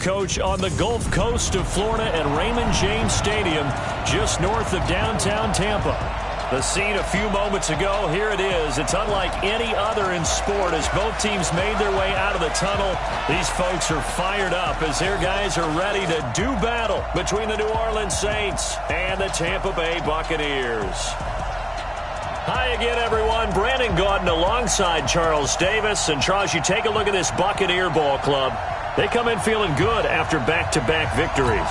Coach, on the Gulf Coast of Florida at Raymond James Stadium, just north of downtown Tampa. The scene a few moments ago, here it is. It's unlike any other in sport as both teams made their way out of the tunnel. These folks are fired up as their guys are ready to do battle between the New Orleans Saints and the Tampa Bay Buccaneers. Hi again, everyone. Brandon Gaudin alongside Charles Davis. And, Charles, you take a look at this Buccaneer ball club. They come in feeling good after back-to-back victories.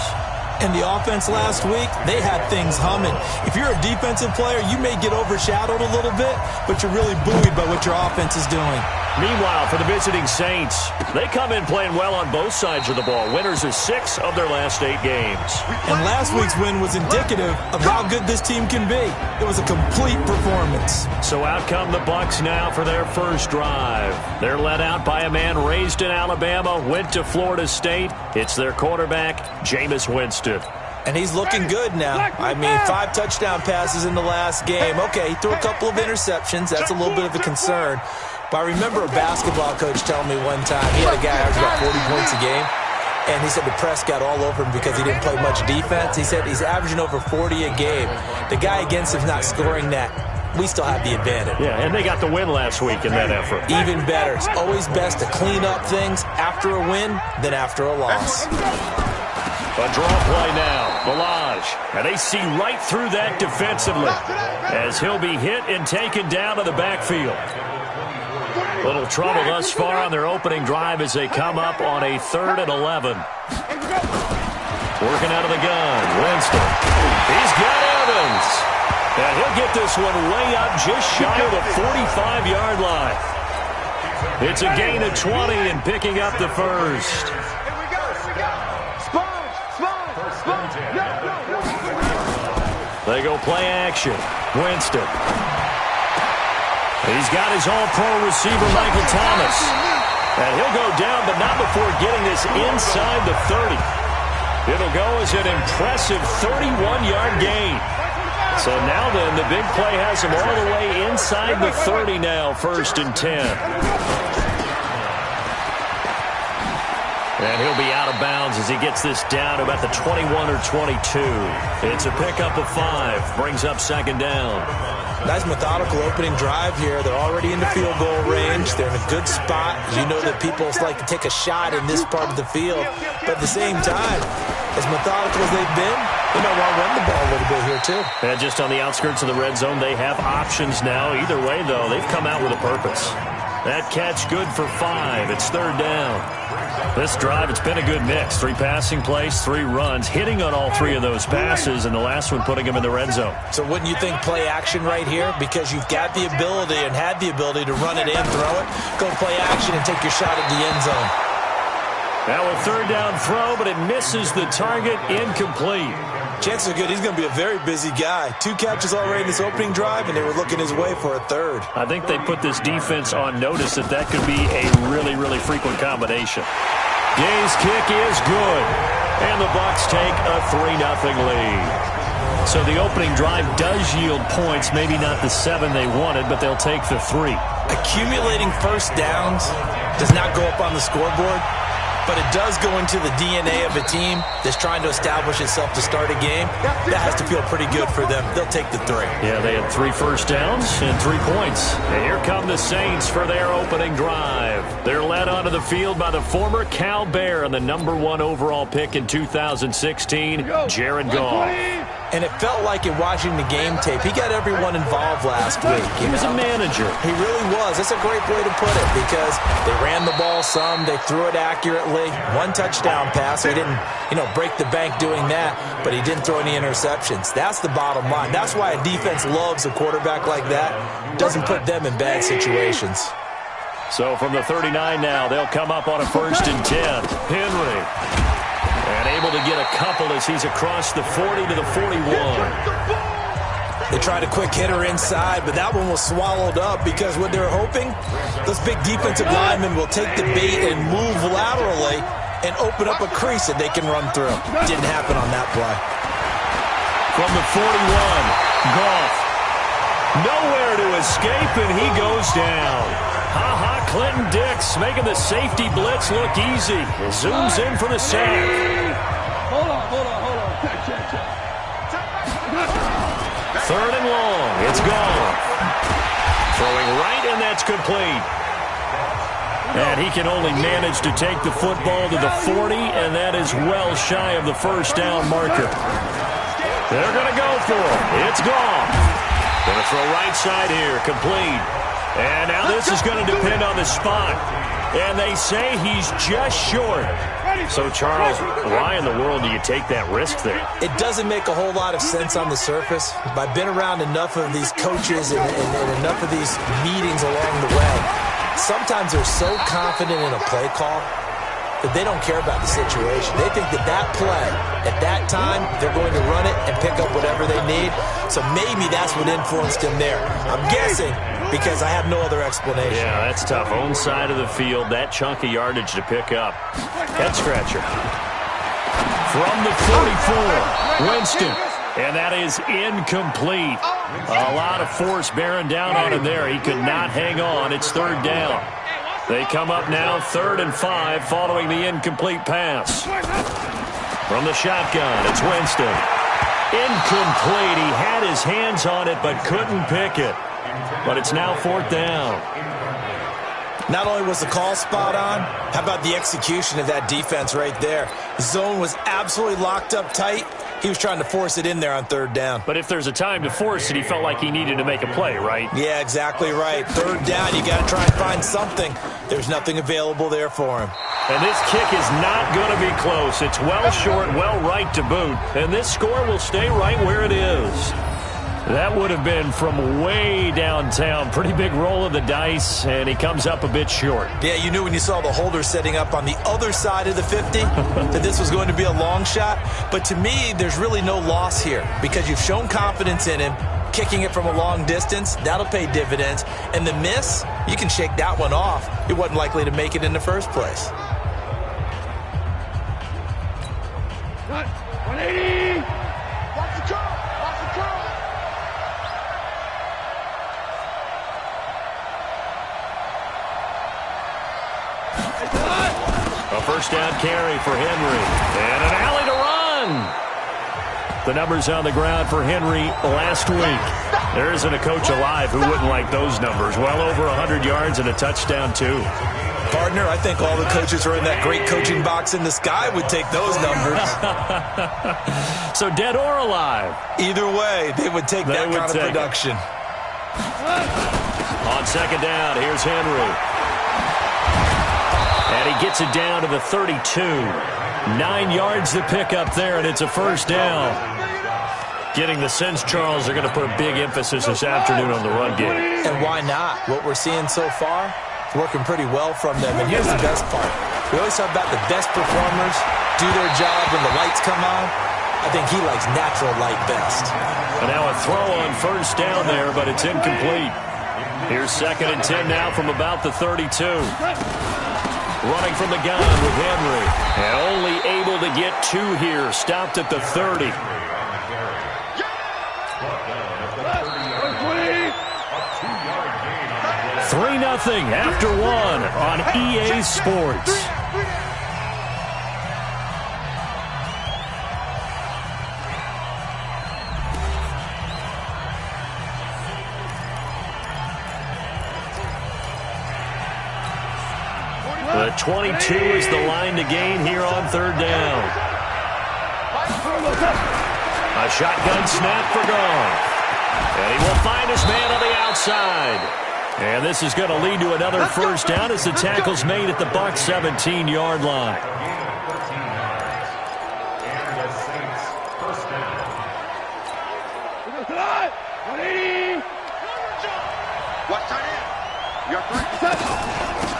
And the offense last week, they had things humming. If you're a defensive player, you may get overshadowed a little bit, but you're really buoyed by what your offense is doing. Meanwhile, for the visiting Saints, they come in playing well on both sides of the ball. Winners of 6 of their last 8 games. And last week's win was indicative of how good this team can be. It was a complete performance. So out come the Bucs now for their first drive. They're led out by a man raised in Alabama, went to Florida State. It's their quarterback, Jameis Winston. And he's looking good now. I mean, 5 touchdown passes in the last game. Okay, he threw a couple of interceptions. That's a little bit of a concern. But I remember a basketball coach telling me one time, he had a guy who averaged about 40 points a game, and he said the press got all over him because he didn't play much defense. He said he's averaging over 40 a game. The guy against him's not scoring that. We still have the advantage. Yeah, and they got the win last week in that effort. Even better. It's always best to clean up things after a win than after a loss. A draw play now, Balaj. And they see right through that defensively as he'll be hit and taken down to the backfield. Little trouble thus far on their opening drive as they come up on a 3rd and 11. Working out of the gun, Winston. He's got Evans. And he'll get this one way up just shy of the 45-yard line. It's a gain of 20 and picking up the first. They go play action. Winston. He's got his all-pro receiver, Michael Thomas. And he'll go down, but not before getting this inside the 30. It'll go as an impressive 31-yard gain. So now then, the big play has him all the way inside the 30 now, 1st and 10. And he'll be out of bounds as he gets this down to about the 21 or 22. It's a pickup of 5. Brings up 2nd down. Nice methodical opening drive here. They're already in the field goal range. They're in a good spot. You know that people like to take a shot in this part of the field. But at the same time, as methodical as they've been, they might want to run the ball a little bit here too. And just on the outskirts of the red zone, they have options now. Either way, though, they've come out with a purpose. That catch good for 5. It's 3rd down. This drive, it's been a good mix. 3 passing plays, 3 runs, hitting on all 3 of those passes, and the last one putting him in the red zone. So wouldn't you think play action right here? Because you've got the ability and had the ability to run it in, throw it, go play action, and take your shot at the end zone. Now a 3rd down throw, but it misses the target, incomplete. Chances are good he's going to be a very busy guy. 2 catches already in this opening drive, and they were looking his way for a 3rd. I think they put this defense on notice that could be a really, really frequent combination. Gay's kick is good, and the Bucs take a 3-0 lead. So the opening drive does yield points, maybe not the 7 they wanted, but they'll take the 3. Accumulating first downs does not go up on the scoreboard, but it does go into the DNA of a team that's trying to establish itself to start a game. That has to feel pretty good for them. They'll take the 3. Yeah, they had 3 first downs and 3 points. And here come the Saints for their opening drive. They're led onto the field by the former Cal Bear and the #1 overall pick in 2016, Jared Goff. And it felt like in watching the game tape, he got everyone involved last week. He was a manager. He really was. That's a great way to put it because they ran the ball some, they threw it accurately. 1 touchdown pass. He didn't, break the bank doing that, but he didn't throw any interceptions. That's the bottom line. That's why a defense loves a quarterback like that. Doesn't put them in bad situations. So from the 39 now, they'll come up on a 1st and 10. Henry. And able to get a couple as he's across the 40 to the 41. They tried a quick hitter inside, but that one was swallowed up because what they're hoping, those big defensive linemen will take the bait and move laterally and open up a crease that they can run through. Didn't happen on that play. From the 41, Goff. Nowhere to escape, and he goes down. Ha-ha, Clinton-Dix making the safety blitz look easy. Zooms in for the sack. Hold on. Third and long. It's gone. Throwing right, and that's complete. And he can only manage to take the football to the 40, and that is well shy of the first down marker. They're going to go for it. It's gone. Going to throw right side here. Complete. And now this is going to depend on the spot. And they say he's just short. So, Charles, why in the world do you take that risk there? It doesn't make a whole lot of sense on the surface. But I've been around enough of these coaches and enough of these meetings along the way. Sometimes they're so confident in a play call that they don't care about the situation. They think that play, at that time, they're going to run it and pick up whatever they need. So maybe that's what influenced him there. I'm guessing because I have no other explanation. Yeah, that's tough. Own side of the field, that chunk of yardage to pick up. Head scratcher. From the 44, Winston. And that is incomplete. A lot of force bearing down on him there. He could not hang on. It's third down. They come up now 3rd and 5 following the incomplete pass. From the shotgun, it's Winston. Incomplete. He had his hands on it but couldn't pick it. But it's now 4th down. Not only was the call spot on, how about the execution of that defense right there? The zone was absolutely locked up tight. He was trying to force it in there on 3rd down. But if there's a time to force it, he felt like he needed to make a play, right? Yeah, exactly right. 3rd down, you got to try and find something. There's nothing available there for him. And this kick is not going to be close. It's well short, well right to boot. And this score will stay right where it is. That would have been from way downtown. Pretty big roll of the dice, and he comes up a bit short. Yeah, you knew when you saw the holder setting up on the other side of the 50 that this was going to be a long shot. But to me, there's really no loss here because you've shown confidence in him. Kicking it from a long distance, that'll pay dividends. And the miss, you can shake that one off. He wasn't likely to make it in the first place. 180. Watch the curl. A first down carry for Henry. And an alley to run. The numbers on the ground for Henry last week. There isn't a coach alive who wouldn't like those numbers. Well over 100 yards and a touchdown, too. Partner, I think all the coaches who are in that great coaching box in the sky would take those numbers. So dead or alive? Either way, they would take that kind of production. On second down, here's Henry. And he gets it down to the 32. 9 yards to pick up there, and it's a first down. Getting the sense, Charles, they're going to put a big emphasis this afternoon on the run game. And why not? What we're seeing so far is working pretty well from them. And here's the best part. We always talk about the best performers do their job when the lights come on. I think he likes natural light best. And now a throw on first down there, but it's incomplete. Here's 2nd and 10 now from about the 32. Running from the gun with Henry. And only able to get 2 here. Stopped at the 30. 3-0 after 1 on EA Sports. The 22 is the line to gain here on 3rd down. A shotgun snap for Goff. And he will find his man on the outside. And this is going to lead to another first down as the tackle's made at the Bucs 17-yard line.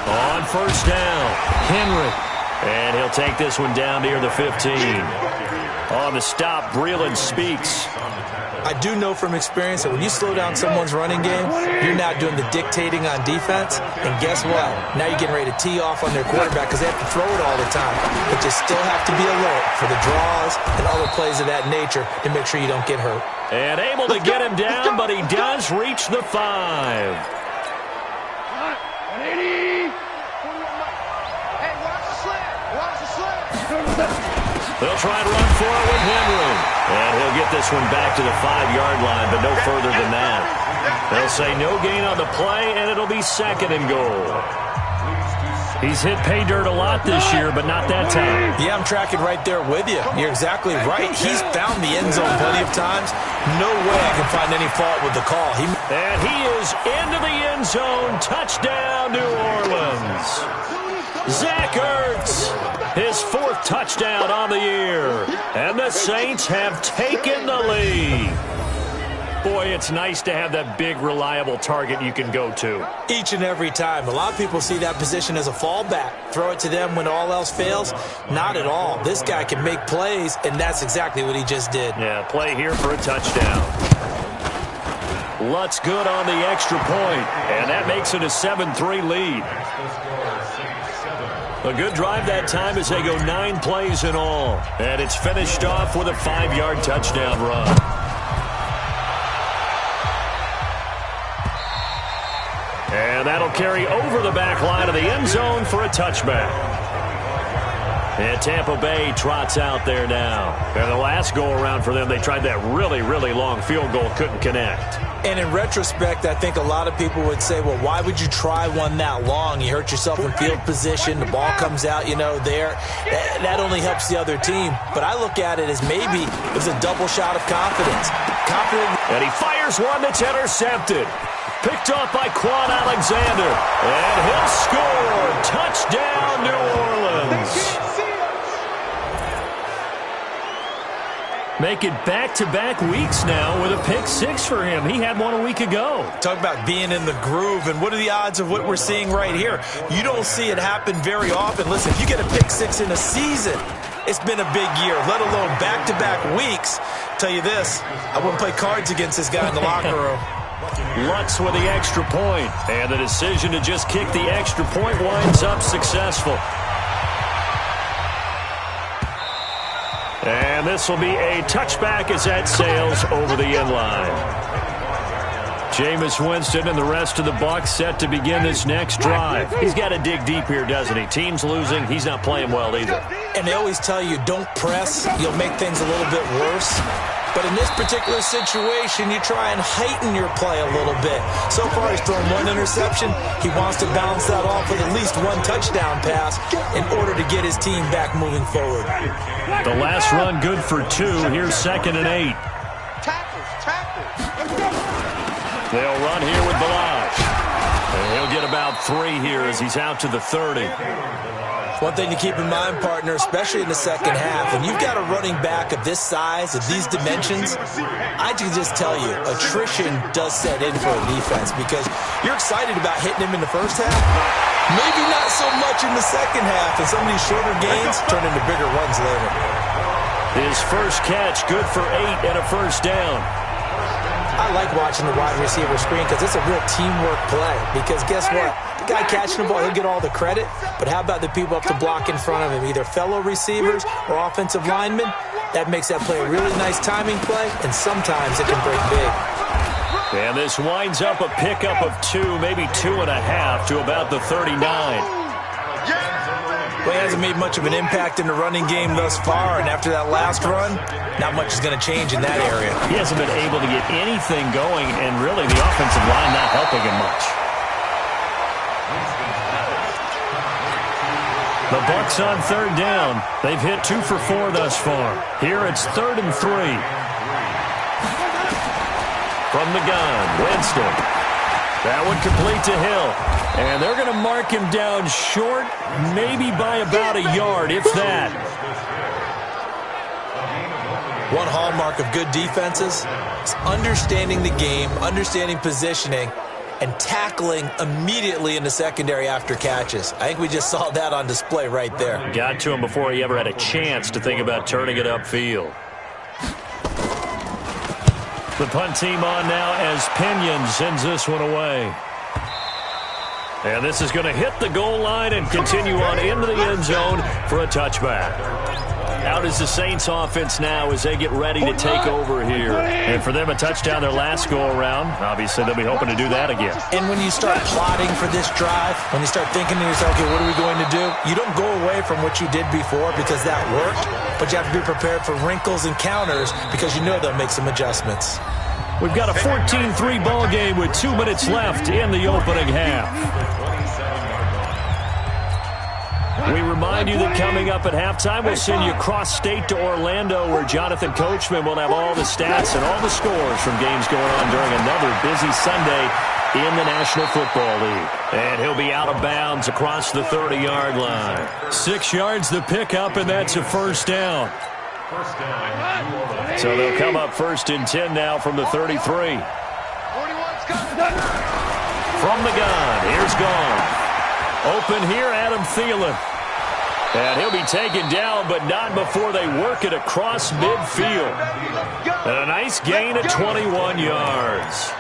On first down, Henry. And he'll take this one down near the 15. On the stop, Breeland speaks. I do know from experience that when you slow down someone's running game, you're not doing the dictating on defense. And guess what? Now you're getting ready to tee off on their quarterback because they have to throw it all the time. But you still have to be alert for the draws and other plays of that nature to make sure you don't get hurt. And able to get him down, but he does reach the 5. 180. Hey, watch the slant. Watch the slant. They'll try and run for it with Henry. And he'll get this one back to the 5-yard line, but no further than that. They'll say no gain on the play, and it'll be 2nd and goal. He's hit pay dirt a lot this year, but not that time. Yeah, I'm tracking right there with you. You're exactly right. He's found the end zone plenty of times. No way I can find any fault with the call. And he is into the end zone. Touchdown, New Orleans. Zach Ertz, his 4th touchdown on the year. And the Saints have taken the lead. Boy, it's nice to have that big, reliable target you can go to. Each and every time. A lot of people see that position as a fallback. Throw it to them when all else fails. Not at all. This guy can make plays, and that's exactly what he just did. Yeah, play here for a touchdown. Lutz good on the extra point, and that makes it a 7-3 lead. A good drive that time as they go 9 plays in all. And it's finished off with a 5-yard touchdown run. And that'll carry over the back line of the end zone for a touchback. And Tampa Bay trots out there now. And the last go-around for them, they tried that really, really long field goal, couldn't connect. And in retrospect, I think a lot of people would say, well, why would you try one that long? You hurt yourself in field position. The ball comes out, there. That only helps the other team. But I look at it as maybe it was a double shot of confidence. And he fires one that's intercepted. Picked off by Quan Alexander. And he'll score. Touchdown, New Orleans. Make it back-to-back weeks now with a pick 6 for him. He had one a week ago. Talk about being in the groove, and what are the odds of what we're seeing right here? You don't see it happen very often. Listen, if you get a pick 6 in a season, it's been a big year, let alone back-to-back weeks. Tell you this, I wouldn't play cards against this guy in the locker room. Lutz with the extra point, and the decision to just kick the extra point winds up successful. And this will be a touchback as that sails over the end line. Jameis Winston and the rest of the Bucs set to begin this next drive. He's got to dig deep here, doesn't he? Team's losing. He's not playing well either. And they always tell you, don't press. You'll make things a little bit worse. But in this particular situation, you try and heighten your play a little bit. So far, he's thrown 1 interception. He wants to bounce that off with at least 1 touchdown pass in order to get his team back moving forward. The last run good for 2. Here's 2nd and 8. They'll run here with Balaj. And he'll get about 3 here as he's out to the 30. One thing to keep in mind, partner, especially in the second half, when you've got a running back of this size, of these dimensions, I can just tell you, attrition does set in for a defense because you're excited about hitting him in the first half. Maybe not so much in the second half, and some of these shorter gains turn into bigger runs later. His first catch, good for 8 and a first down. I like watching the wide receiver screen because it's a real teamwork play. Because guess what? The guy catching the ball, he'll get all the credit. But how about the people up to block in front of him, either fellow receivers or offensive linemen? That makes that play a really nice timing play, and sometimes it can break big. And this winds up a pickup of 2, maybe 2.5 to about the 39. Well, he hasn't made much of an impact in the running game thus far, and after that last run, not much is going to change in that area. He hasn't been able to get anything going, and really the offensive line not helping him much. The Bucs on 3rd down. They've hit 2 for 4 thus far. Here it's 3rd and 3. From the gun, Winston. That one complete to Hill. And they're going to mark him down short, maybe by about a yard, if that. One hallmark of good defenses is understanding the game, understanding positioning, and tackling immediately in the secondary after catches. I think we just saw that on display right there. Got to him before he ever had a chance to think about turning it upfield. The punt team on now as Pinion sends this one away. And this is going to hit the goal line and continue on into the end zone for a touchback. Out is the Saints offense now as they get ready to take over here. And for them, a touchdown their last go-around. Obviously, they'll be hoping to do that again. And when you start plotting for this drive, when you start thinking to yourself, okay, what are we going to do? You don't go away from what you did before because that worked, but you have to be prepared for wrinkles and counters because you know they'll make some adjustments. We've got a 14-3 ball game with 2 minutes left in the opening half. We remind you that coming up at halftime, we'll send you cross-state to Orlando, where Jonathan Coachman will have all the stats and all the scores from games going on during another busy Sunday in the National Football League. And he'll be out of bounds across the 30-yard line. 6 yards the pickup, and that's a first down. So they'll come up 1st and 10 now from the 33. From the gun, here's Gone. Open here, Adam Thielen. And he'll be taken down, but not before they work it across midfield. And a nice gain of 21 yards.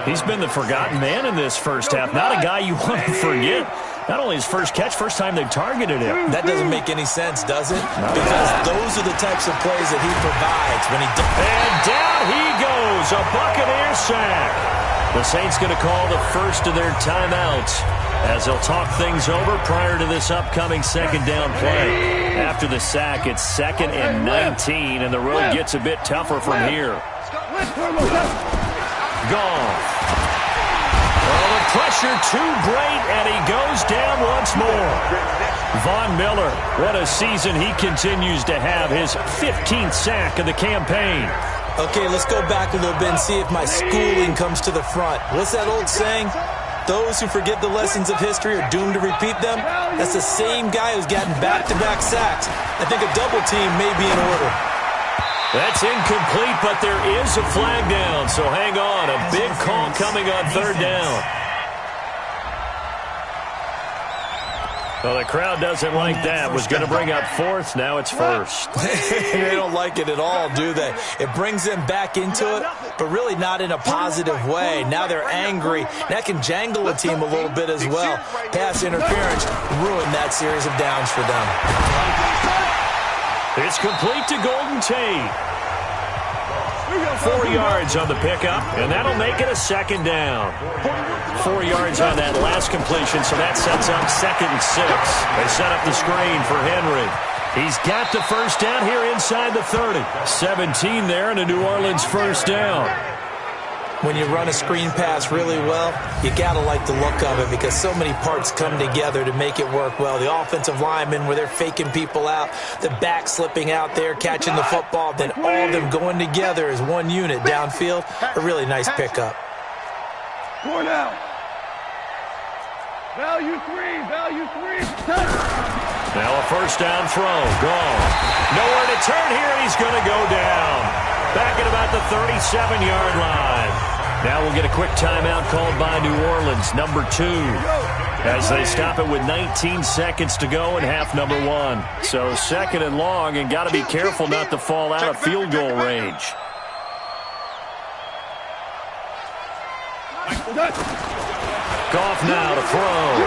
He's been the forgotten man in this first half. Not a guy you want to forget. Not only his first catch, first time they've targeted him. That doesn't make any sense, does it? Because those are the types of plays that he provides when he does. And down he goes, a Buccaneer sack. The Saints going to call the first of their timeouts as they'll talk things over prior to this upcoming second down play. After the sack, it's 2nd and 19, and the road gets a bit tougher from here. Gone. Well, the pressure too great, and he goes down once more. Von Miller, what a season he continues to have, his 15th sack of the campaign. Okay, let's go back a little bit and see if my schooling comes to the front. What's that old saying? Those who forget the lessons of history are doomed to repeat them. That's the same guy who's gotten back-to-back sacks. I think a double team may be in order. That's incomplete, but there is a flag down, so hang on. A big call coming on 3rd down. Well, the crowd doesn't like that. Was going to bring up 4th. Now it's 1st. They don't like it at all, do they? It brings them back into it, but really not in a positive way. Now they're angry. That can jangle a team a little bit as well. Pass interference ruined that series of downs for them. It's complete to Golden Tate. 4 yards on the pickup, and that'll make it a 2nd down. 4 yards on that last completion, so that sets up 2nd and 6. They set up the screen for Henry. He's got the first down here inside the 30. 17 there, and a New Orleans first down. When you run a screen pass really well, you got to like the look of it because so many parts come together to make it work well. The offensive linemen, where they're faking people out, the back slipping out there, catching the football, then all of them going together as one unit downfield. A really nice pickup. 4 down. Value 3, value 3. Now a first down throw, gone. Nowhere to turn here, and he's going to go down. Back at about the 37-yard line. Now we'll get a quick timeout called by New Orleans, number 2, as they stop it with 19 seconds to go in half number 1. So 2nd and long, and got to be careful not to fall out of field goal range. Goff now to throw.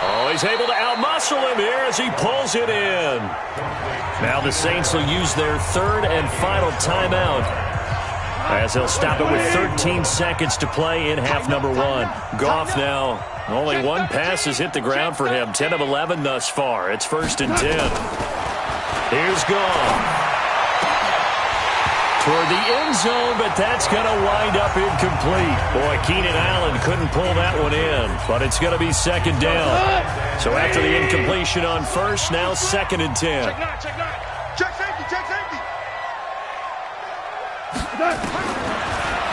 Oh, he's able to outmuscle him here as he pulls it in. Now the Saints will use their 3rd and final timeout as they'll stop it with 13 seconds to play in half number 1. Goff now, only one pass has hit the ground for him. 10 of 11 thus far. It's 1st and 10. Here's Goff. Toward the end zone, but that's going to wind up incomplete. Boy, Keenan Allen couldn't pull that one in, but it's going to be 2nd down. So after the incompletion on 1st, now 2nd and 10. Check safety, check safety.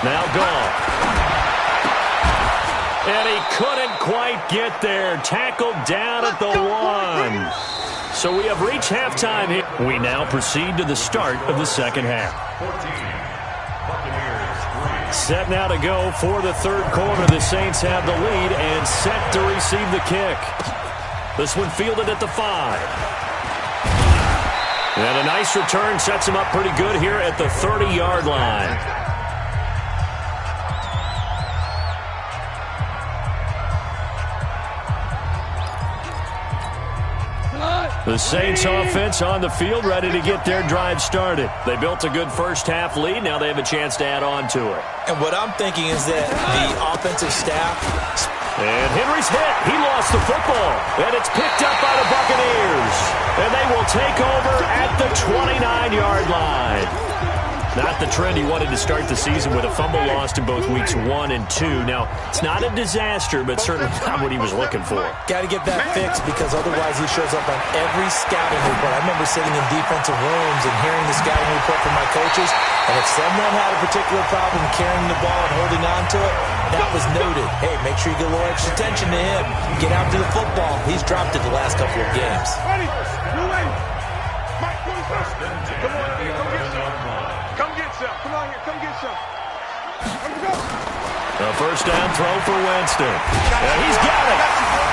Now Goff. And he couldn't quite get there. Tackled down at the 1. So we have reached halftime here. We now proceed to the start of the second half. Set now to go for the 3rd quarter. The Saints have the lead and set to receive the kick. This one fielded at the 5. And a nice return sets him up pretty good here at the 30-yard line. The Saints offense on the field, ready to get their drive started. They built a good first-half lead. Now they have a chance to add on to it. And what I'm thinking is that the offensive staff... And Henry's hit. He lost the football. And it's picked up by the Buccaneers. And they will take over at the 29-yard line. Not the trend he wanted to start the season with a fumble lost in both weeks 1 and 2. Now, it's not a disaster, but certainly not what he was looking for. Got to get that fixed because otherwise he shows up on every scouting report. I remember sitting in defensive rooms and hearing the scouting report from my coaches, and if someone had a particular problem carrying the ball and holding on to it, that was noted. Hey, make sure you get a little extra attention to him. Get out to the football. He's dropped it the last couple of games. Ready? You ready? Mike, come on here, come get some. Come get some. Come on here, come get some. Let's go. A first down throw for Winston. And he's got it.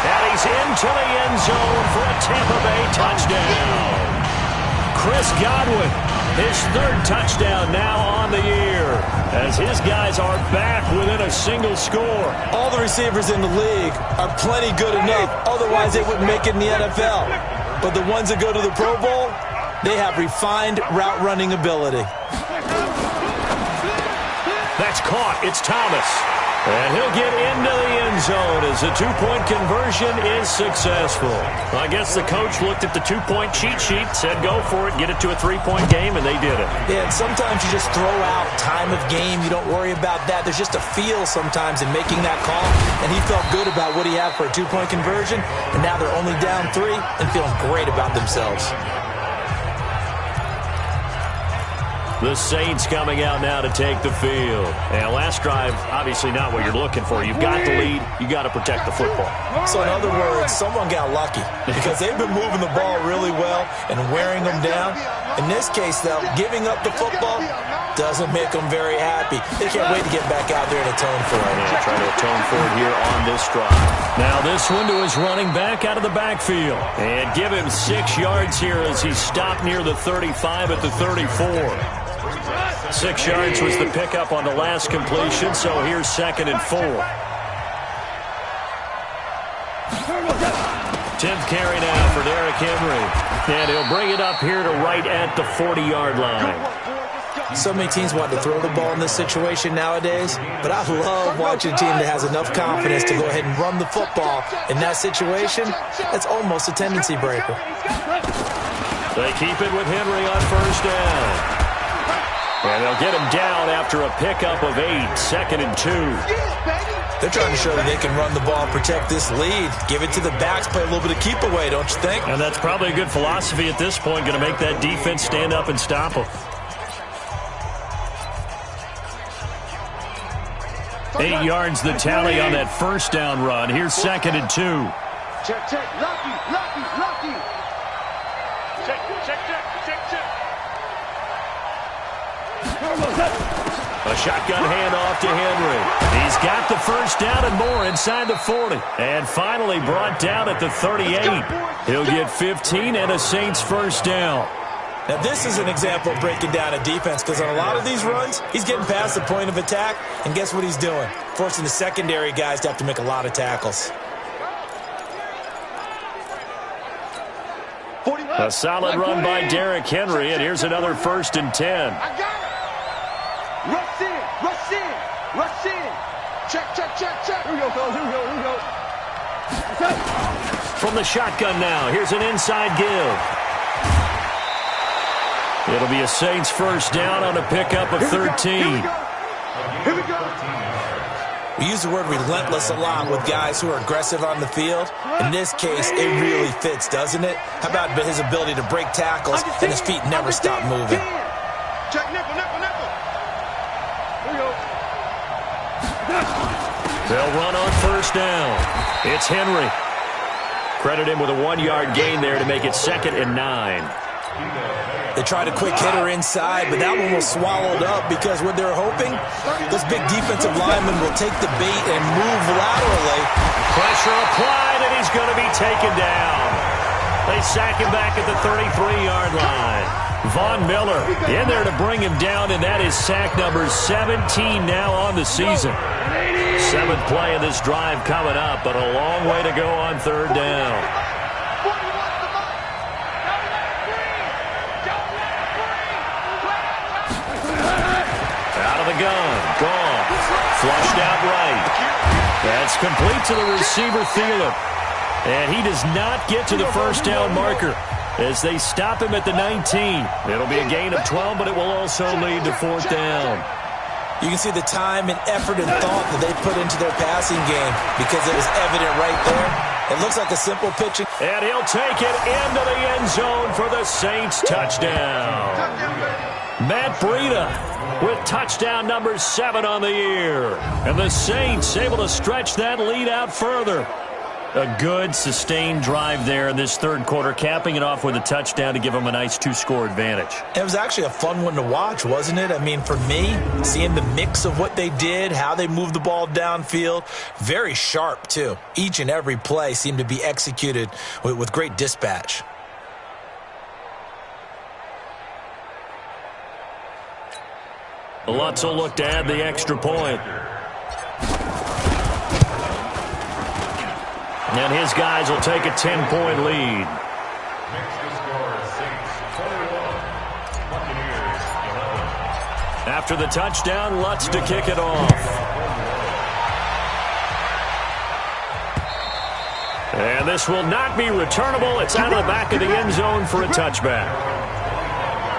And he's into the end zone for a Tampa Bay touchdown. Chris Godwin, his third touchdown now on the year, as his guys are back within a single score. All the receivers in the league are plenty good enough. Otherwise, they wouldn't make it in the NFL. But the ones that go to the Pro Bowl, they have refined route running ability. That's caught. It's Thomas. And he'll get into the end zone as the two-point conversion is successful. I guess the coach looked at the two-point cheat sheet, said go for it, get it to a three-point game, and they did it. Yeah, and sometimes you just throw out time of game. You don't worry about that. There's just a feel sometimes in making that call, and he felt good about what he had for a two-point conversion, and now they're only down 3 and feeling great about themselves. The Saints coming out now to take the field. And last drive, obviously not what you're looking for. You've got the lead. You got to protect the football. So in other words, someone got lucky because they've been moving the ball really well and wearing them down. In this case, though, giving up the football doesn't make them very happy. They can't wait to get back out there and atone for it. Yeah, try to atone for it here on this drive. Now this one to his running back out of the backfield. And give him 6 yards here as he's stopped near the 35 at the 34. 6 yards was the pickup on the last completion, so here's 2nd and 4. 10th carry now for Derrick Henry. And he'll bring it up here to right at the 40-yard line. So many teams want to throw the ball in this situation nowadays, but I love watching a team that has enough confidence to go ahead and run the football. In that situation, that's almost a tendency breaker. They keep it with Henry on first down. And they'll get him down after a pickup of 8, 2nd and 2. They're trying to show that they can run the ball, protect this lead, give it to the backs, play a little bit of keep away, don't you think? And that's probably a good philosophy at this point, going to make that defense stand up and stop them. 8 yards the tally on that first down run. Here's 2nd and 2. Check, check, lucky, lucky, lucky. Check, check, check, check, check. A shotgun handoff to Henry. He's got the first down and more inside the 40. And finally brought down at the 38. He'll get 15 and a Saints first down. Now this is an example of breaking down a defense because on a lot of these runs, he's getting past the point of attack. And guess what he's doing? Forcing the secondary guys to have to make a lot of tackles. A solid run by Derrick Henry, and here's another 1st and 10. I got it. Rush in, rush in, rush in. Check, check, check, check. Here we go, fellas. Here we go, here we go. From the shotgun now, here's an inside give. It'll be a Saints first down on a pickup of 13. Here we go. We use the word relentless a lot with guys who are aggressive on the field. In this case, it really fits, doesn't it? How about his ability to break tackles and his feet never stop moving? Check, nickel, nickel, nickel. Here we go. They'll run on first down. It's Henry. Credit him with a 1-yard gain there to make it 2nd and 9. They tried a quick hitter inside, but that one was swallowed up because what they're hoping, those big defensive linemen will take the bait and move laterally. Pressure applied, and he's going to be taken down. They sack him back at the 33-yard line. Von Miller in there to bring him down, and that is sack number 17 now on the season. 7th play of this drive coming up, but a long way to go on 3rd down. Flushed out right. That's complete to the receiver, Thielen. And he does not get to the first down marker as they stop him at the 19. It'll be a gain of 12, but it will also lead to fourth down. You can see the time and effort and thought that they put into their passing game because it was evident right there. It looks like a simple pitching. And he'll take it into the end zone for the Saints touchdown. Matt Breida with touchdown number 7 on the year. And the Saints able to stretch that lead out further. A good, sustained drive there in this third quarter, capping it off with a touchdown to give them a nice 2-score advantage. It was actually a fun one to watch, wasn't it? I mean, for me, seeing the mix of what they did, how they moved the ball downfield, very sharp, too. Each and every play seemed to be executed with great dispatch. Lutz will look to add the extra point. And his guys will take a 10-point lead. After the touchdown, Lutz to kick it off. And this will not be returnable. It's out of the back of the end zone for a touchback.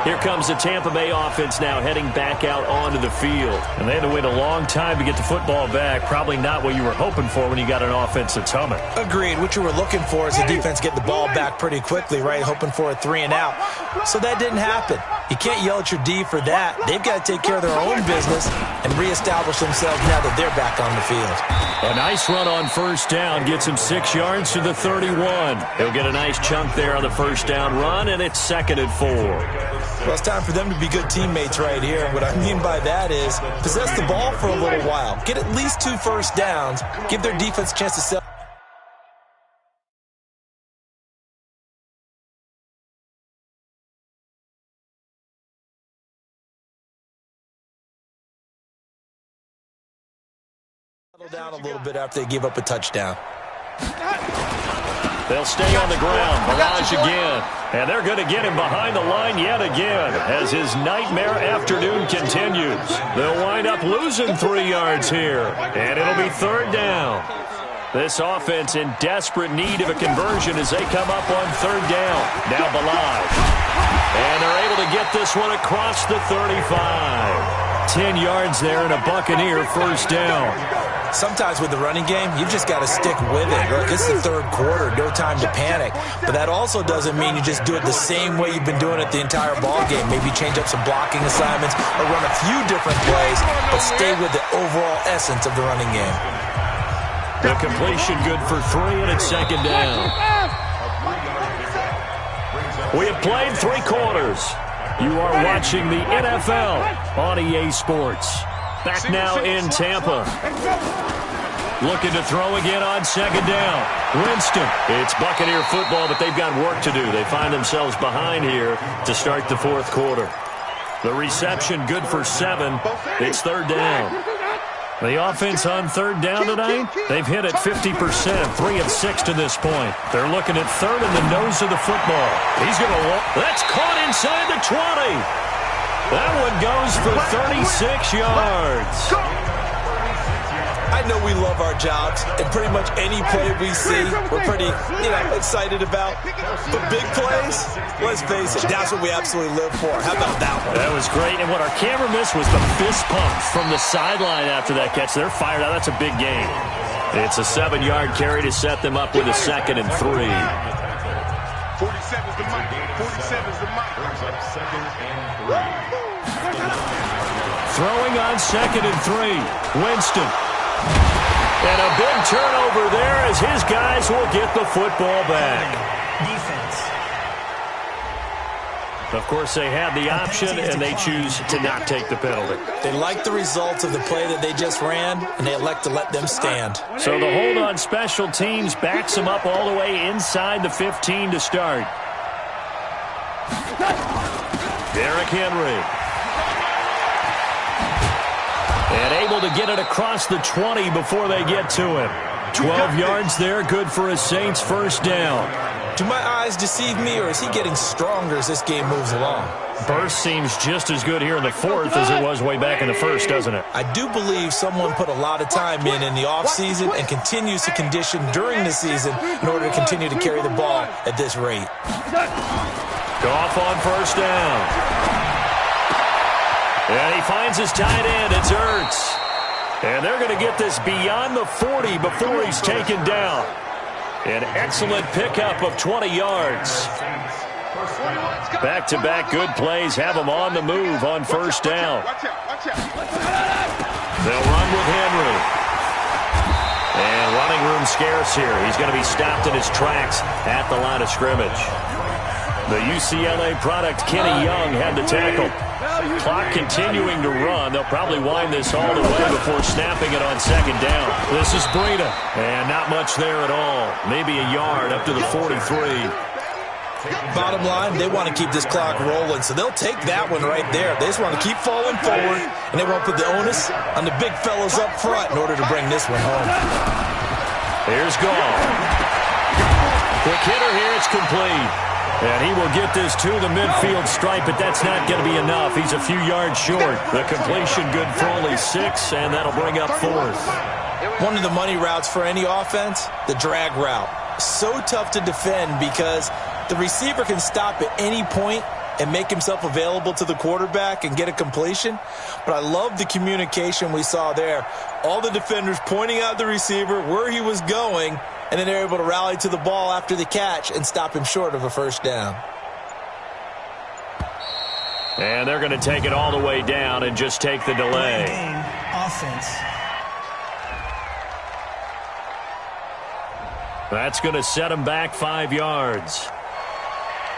Here comes the Tampa Bay offense now heading back out onto the field. And they had to wait a long time to get the football back. Probably not what you were hoping for when you got an offense that's humming. Agreed. What you were looking for is the defense get the ball back pretty quickly, right? Hoping for a 3-and-out. So that didn't happen. You can't yell at your D for that. They've got to take care of their own business and reestablish themselves now that they're back on the field. A nice run on first down gets him 6 yards to the 31. He'll get a nice chunk there on the first down run, and it's 2nd and 4. Well, it's time for them to be good teammates right here. And what I mean by that is possess the ball for a little while. Get at least 2 first downs. Give their defense a chance to sell. Settle down a little bit after they give up a touchdown. They'll stay on the ground. Barrage again. And they're going to get him behind the line yet again as his nightmare afternoon continues. They'll wind up losing 3 yards here. And it'll be 3rd down. This offense in desperate need of a conversion as they come up on 3rd down. Now Barrage. And they're able to get this one across the 35. 10 yards there and a Buccaneer first down. Sometimes with the running game, you've just got to stick with it. Look, it's the 3rd quarter, no time to panic. But that also doesn't mean you just do it the same way you've been doing it the entire ball game. Maybe change up some blocking assignments or run a few different plays, but stay with the overall essence of the running game. The completion good for 3, and it's 2nd down. We have played 3 quarters. You are watching the NFL on EA Sports. Back now in Tampa. Looking to throw again on 2nd down. Winston. It's Buccaneer football, but they've got work to do. They find themselves behind here to start the 4th quarter. The reception good for 7. It's 3rd down. The offense on 3rd down tonight, they've hit it 50%, 3 of 6 to this point. They're looking at 3rd in the nose of the football. He's going to walk. That's caught inside the 20. That one goes for 36 yards. I know we love our jobs, and pretty much any play we see, we're pretty, excited about. But big plays, let's face it, that's what we absolutely live for. How about that one? That was great, and what our camera missed was the fist pump from the sideline after that catch. They're fired out. That's a big game. It's a 7-yard carry to set them up with a 2nd and 3. 47's the mic. 47's the mic. Brings up 2nd and 3. Throwing on 2nd and 3. Winston. And a big turnover there as his guys will get the football back. Defense. Of course, they had the option, and they choose to not take the penalty. They like the results of the play that they just ran, and they elect to let them stand. So the hold on special teams backs them up all the way inside the 15 to start. Derrick Henry. And able to get it across the 20 before they get to him. 12 yards there, good for a Saints first down. Do my eyes deceive me, or is he getting stronger as this game moves along? Burst seems just as good here in the fourth as it was way back in the first, doesn't it? I do believe someone put a lot of time in the offseason and continues to condition during the season in order to continue to carry the ball at this rate. Goff on first down. And he finds his tight end. It's Ertz. And they're going to get this beyond the 40 before he's taken down. An excellent pickup of 20 yards. Back-to-back good plays have him on the move on first down. They'll run with Henry. And running room scarce here. He's going to be stopped in his tracks at the line of scrimmage. The UCLA product, Kenny Young, had the tackle. Clock continuing to run. They'll probably wind this all the way before snapping it on second down. This is Breida. And not much there at all. Maybe a yard up to the 43. Bottom line, they want to keep this clock rolling, so they'll take that one right there. They just want to keep falling forward, and they won't put the onus on the big fellows up front in order to bring this one home. Here's Goff. Quick hitter here. It's complete. And he will get this to the midfield stripe, but that's not going to be enough. He's a few yards short. The completion good for only 6, and that'll bring up fourth. One of the money routes for any offense, the drag route. So tough to defend because the receiver can stop at any point and make himself available to the quarterback and get a completion. But I love the communication we saw there. All the defenders pointing out the receiver, where he was going, and then they're able to rally to the ball after the catch and stop him short of a first down. And they're going to take it all the way down and just take the delay. Offense. That's going to set him back 5 yards.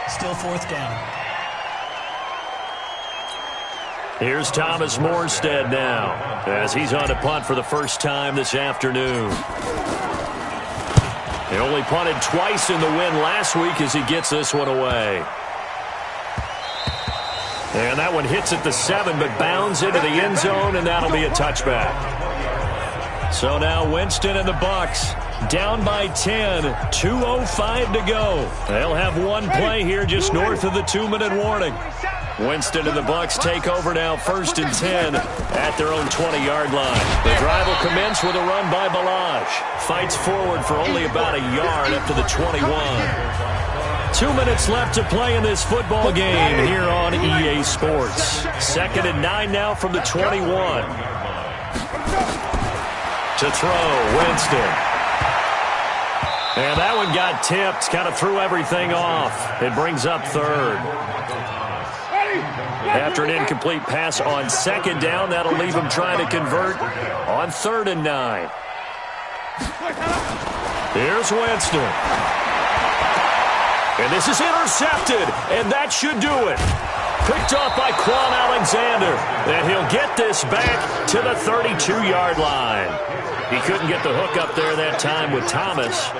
Still fourth down. Here's Thomas Morstead now as he's on to punt for the first time this afternoon. He only punted twice in the win last week as he gets this one away. And that one hits at the 7, but bounds into the end zone, and that'll be a touchback. So now Winston and the Bucs down by 10, 2:05 to go. They'll have one play here just north of the 2-minute warning. Winston and the Bucs take over now, 1st and 10 at their own 20-yard line. The drive will commence with a run by Balaj. Fights forward for only about a yard up to the 21. 2 minutes left to play in this football game here on EA Sports. 2nd and 9 now from the 21. To throw, Winston. And that one got tipped, kind of threw everything off. It brings up 3rd. After an incomplete pass on 2nd down, that'll leave him trying to convert on 3rd and 9. Here's Winston. And this is intercepted, and that should do it. Picked off by Quan Alexander, and he'll get this back to the 32-yard line. He couldn't get the hook up there that time with Thomas.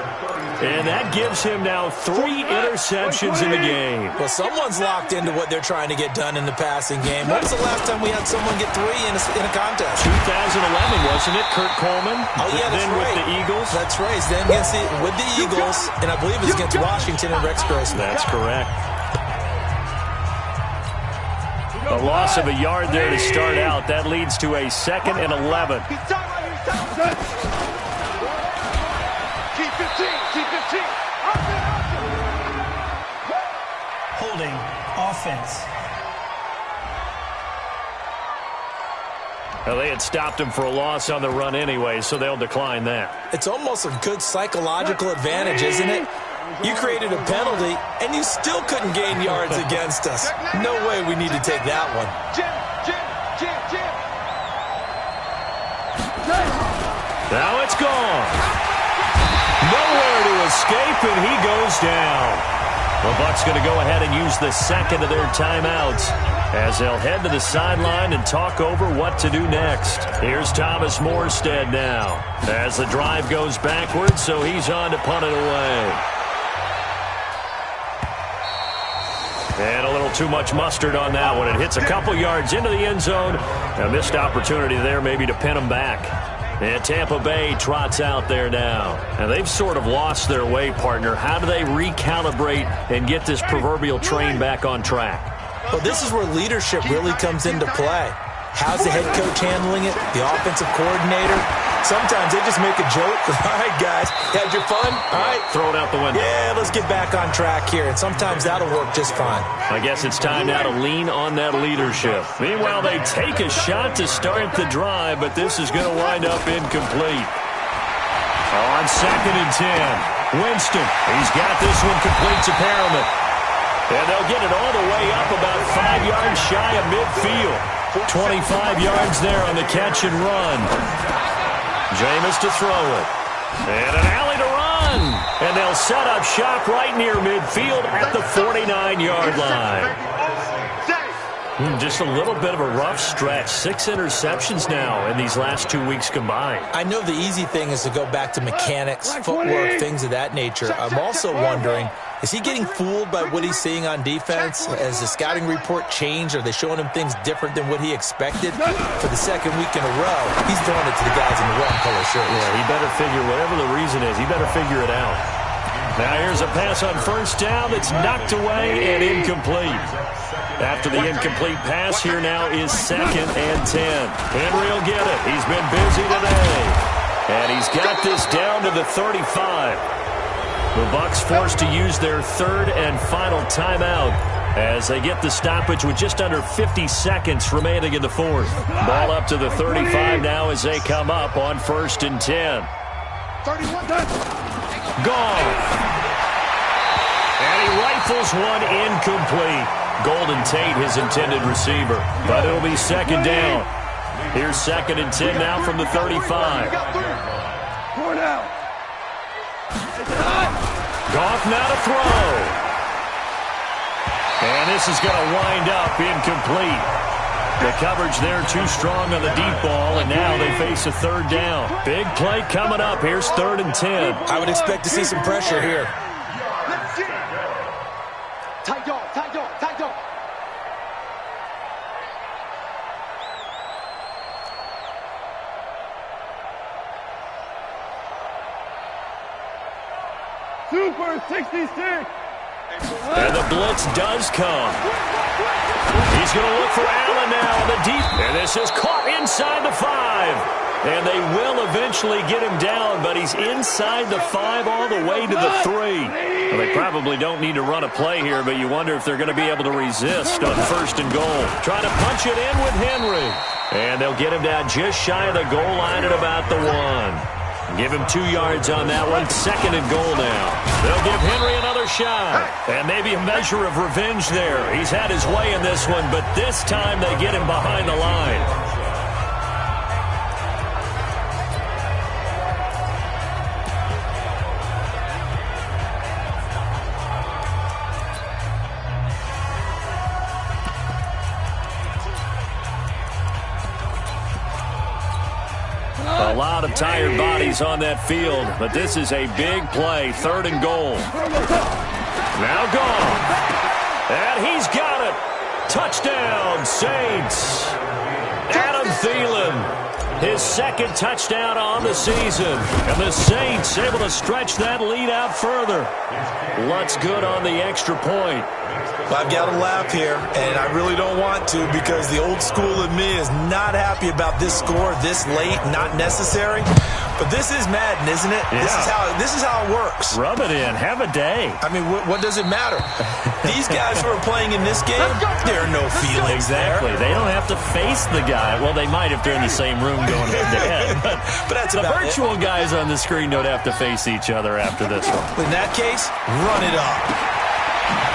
And that gives him now 3 interceptions in the game. Well, someone's locked into what they're trying to get done in the passing game. When was the last time we had someone get 3 in a contest? 2011, wasn't it? Kurt Coleman? Oh, yeah, that's then right. With the Eagles? That's right. Then with the Eagles, and I believe it's against Washington and Rex Grossman. That's correct. A loss of a yard there to start out. That leads to a 2nd and 11. Holding offense. Well, they had stopped him for a loss on the run anyway, so they'll decline that. It's almost a good psychological advantage, isn't it? You created a penalty, and you still couldn't gain yards against us. No way we need to take that one. Now it's gone. Nowhere to escape, and he goes down. The Bucs going to go ahead and use the 2nd of their timeouts as they'll head to the sideline and talk over what to do next. Here's Thomas Morstead now as the drive goes backwards, so he's on to punt it away. And a little too much mustard on that one. It hits a couple yards into the end zone. A missed opportunity there maybe to pin him back. And Tampa Bay trots out there now. And they've sort of lost their way, partner. How do they recalibrate and get this proverbial train back on track? Well, this is where leadership really comes into play. How's the head coach handling it? The offensive coordinator? Sometimes they just make a joke. All right, guys, had your fun? All right. Throw it out the window. Yeah, let's get back on track here. And sometimes that'll work just fine. I guess it's time now to lean on that leadership. Meanwhile, they take a shot to start the drive, but this is going to wind up incomplete. On 2nd and 10, Winston. He's got this one complete to Perriman. And they'll get it all the way up about 5 yards shy of midfield. 25 yards there on the catch and run. Jameis to throw it. And an alley to run. And they'll set up shop right near midfield at the 49-yard line. Just a little bit of a rough stretch. 6 interceptions now in these last 2 weeks combined. I know the easy thing is to go back to mechanics, footwork, things of that nature. I'm also wondering, is he getting fooled by what he's seeing on defense? Has the scouting report changed? Are they showing him things different than what he expected? For the second week in a row, he's throwing it to the guys in the wrong color shirts. Yeah, he better figure, whatever the reason is, he better figure it out. Now here's a pass on first down that's knocked away and incomplete. After the incomplete pass, here now is 2nd and 10. Henry will get it. He's been busy today. And he's got this down to the 35. The Bucs forced to use their 3rd and final timeout as they get the stoppage with just under 50 seconds remaining in the 4th. Ball up to the 35 now as they come up on 1st and 10. 31 done. Gone. And he rifles one incomplete. Golden Tate, his intended receiver. But it'll be 2nd down. Here's 2nd and 10 now from the 35. Going out. Goff now to throw. And this is going to wind up incomplete. The coverage there too strong on the deep ball, and now they face a 3rd down. Big play coming up. Here's 3rd and 10. I would expect to see some pressure here. Tight dog, tight dog, tight dog. Super 66. And the blitz does come. He's going to look for Allen now on the deep. And this is caught inside the 5. And they will eventually get him down, but he's inside the 5 all the way to the 3. Well, they probably don't need to run a play here, but you wonder if they're going to be able to resist on 1st and goal. Trying to punch it in with Henry. And they'll get him down just shy of the goal line at about the 1. Give him 2 yards on that one. 2nd and goal now. They'll give Henry another shot. And maybe a measure of revenge there. He's had his way in this one, but this time they get him behind the line. A lot of tired bodies on that field, but this is a big play. 3rd and goal. Now gone. And he's got it. Touchdown, Saints. Adam Thielen, his 2nd touchdown on the season. And the Saints able to stretch that lead out further. Lutz good on the extra point. Well, I've got to laugh here, and I really don't want to because the old school in me is not happy about this score this late, not necessary. But this is Madden, isn't it? Yeah. This is how it works. Rub it in. Have a day. I mean, what does it matter? These guys who are playing in this game, there are no feelings Exactly. there. They don't have to face the guy. Well, they might if they're in the same room going head-to-head. But that's the about virtual guys on the screen don't have to face each other after this one. In that case, run it up.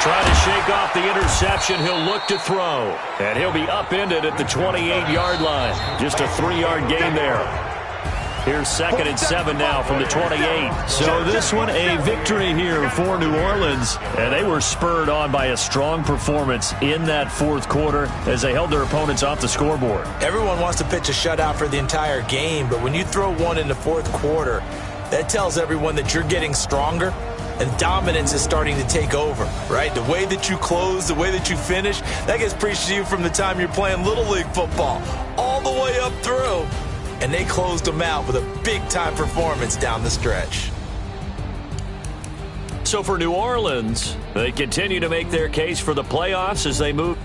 Trying to shake off the interception. He'll look to throw. And he'll be upended at the 28-yard line. Just a 3-yard gain there. Here's 2nd and 7 now from the 28. So this one a victory here for New Orleans. And they were spurred on by a strong performance in that 4th quarter as they held their opponents off the scoreboard. Everyone wants to pitch a shutout for the entire game, but when you throw one in the 4th quarter, that tells everyone that you're getting stronger and dominance is starting to take over, right? The way that you close, the way that you finish, that gets preached to you from the time you're playing Little League football all the way up through. and they closed them out with a big-time performance down the stretch. So for New Orleans, they continue to make their case for the playoffs as they move.